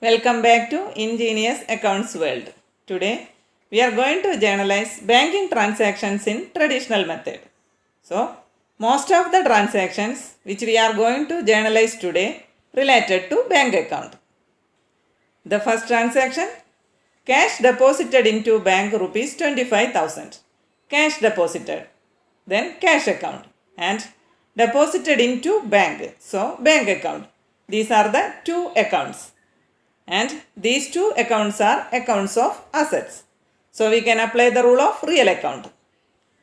Welcome back to Ingenious Accounts World. Today we are going to journalize banking transactions in traditional method. So most of the transactions which we are going to journalize today related to bank account. The first transaction, cash deposited into bank rupees 25,000. Cash deposited. Then cash account and deposited into bank. So bank account. These are the two accounts. And these two accounts are accounts of assets. So we can apply the rule of real account.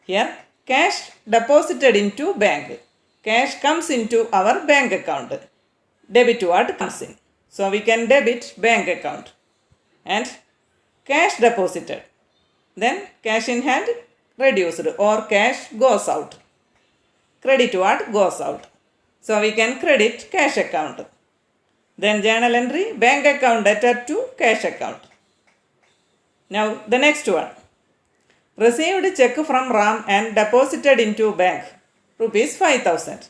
Here cash deposited into bank. Cash comes into our bank account. Debit what comes in. So we can debit bank account. And cash deposited. Then cash in hand reduced or cash goes out. Credit what goes out. So we can credit cash account. Then journal entry, bank account debtor to cash account. Now the next one. Received check from Ram and deposited into bank. Rupees 5,000.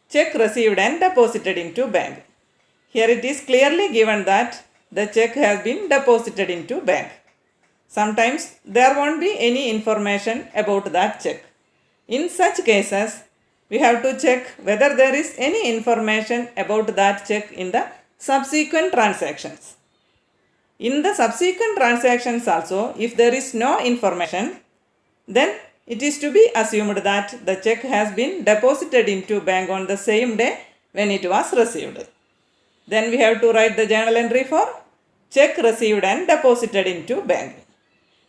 Check received and deposited into bank. Here it is clearly given that the check has been deposited into bank. Sometimes there won't be any information about that check. In such cases, we have to check whether there is any information about that check in the subsequent transactions. In the subsequent transactions also, if there is no information, then it is to be assumed that the check has been deposited into bank on the same day when it was received. Then we have to write the journal entry for check received and deposited into bank.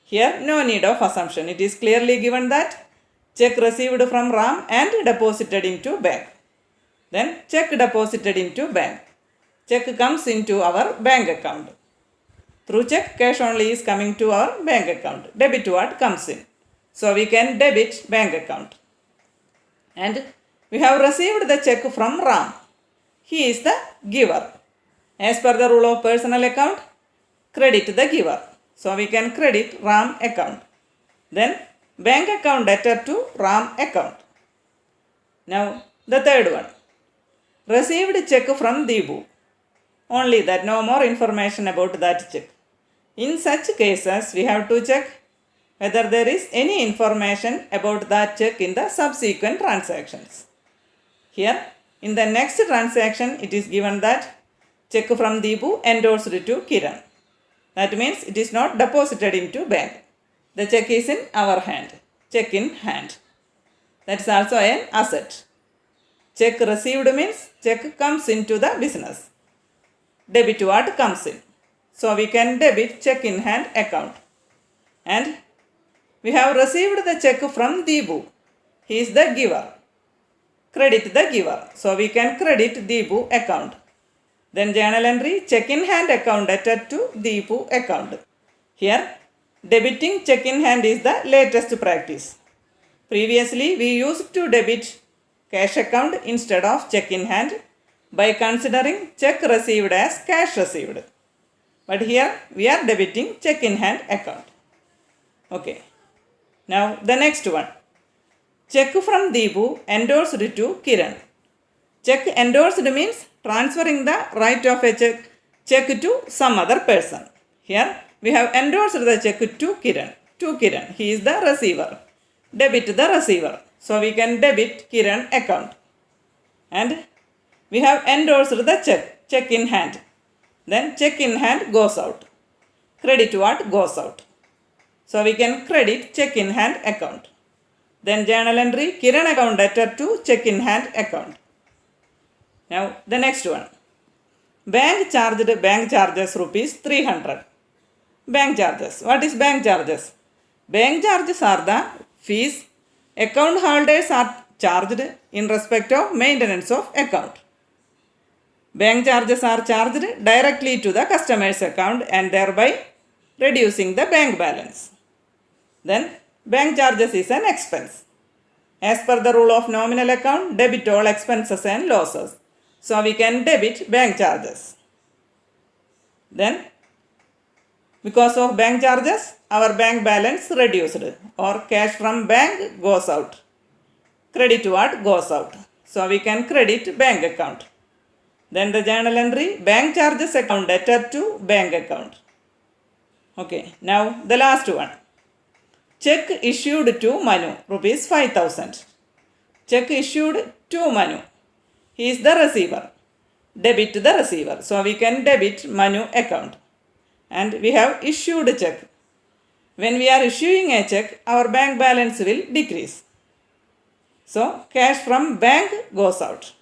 Here no need of assumption. It is clearly given that check received from Ram and deposited into bank. Then check deposited into bank. Check comes into our bank account. Through check, cash only is coming to our bank account. Debit what comes in. So we can debit bank account. And we have received the check from Ram. He is the giver. As per the rule of personal account, credit the giver. So we can credit Ram account. Then bank account debtor to Ram account. Now the third one. Received check from Deepu. Only that, no more information about that check. In such cases, we have to check whether there is any information about that check in the subsequent transactions. Here, in the next transaction, it is given that check from Deepu endorsed to Kiran. That means it is not deposited into bank. The check is in our hand. Check in hand. That is also an asset. Check received means check comes into the business. Debit what comes in. So we can debit check in hand account. And we have received the check from Deepu. He is the giver. Credit the giver. So we can credit Deepu account. Then journal entry check in hand account debtor to Deepu account. Here debiting check in hand is the latest practice. Previously we used to debit cash account instead of check in hand by considering check received as cash received. But here we are debiting check in hand account. Okay. Now the next one. Check from Deepu endorsed to Kiran. Check endorsed means transferring the right of a check to some other person. Here we have endorsed the check to Kiran. To Kiran. He is the receiver. Debit the receiver. So we can debit Kiran account. And we have endorsed the check in hand. Then check in hand goes out. Credit what goes out. So we can credit check in hand account. Then journal entry Kiran account debtor to check in hand account. Now the next one. Bank charges rupees 300. Bank charges. What is bank charges? Bank charges are the fees account holders are charged in respect of maintenance of account. Bank charges are charged directly to the customer's account and thereby reducing the bank balance. Then bank charges is an expense. As per the rule of nominal account, debit all expenses and losses. So we can debit bank charges. Then because of bank charges, our bank balance reduced or cash from bank goes out. Credit what goes out. So we can credit bank account. Then the journal entry, bank charges account debtor to bank account. Okay, now the last one. Check issued to Manu, rupees 5,000. Check issued to Manu. He is the receiver. Debit the receiver. So we can debit Manu account. And we have issued check. When we are issuing a check, our bank balance will decrease. So cash from bank goes out.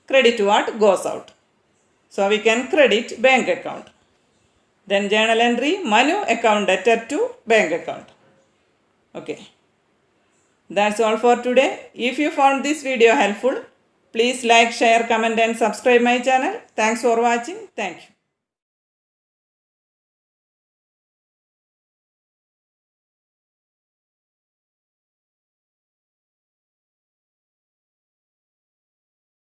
Credit what goes out. So we can credit bank account. Then journal entry, Manu account debtor to bank account. Okay. That's all for today. If you found this video helpful, please like, share, comment and subscribe my channel. Thanks for watching. Thank you.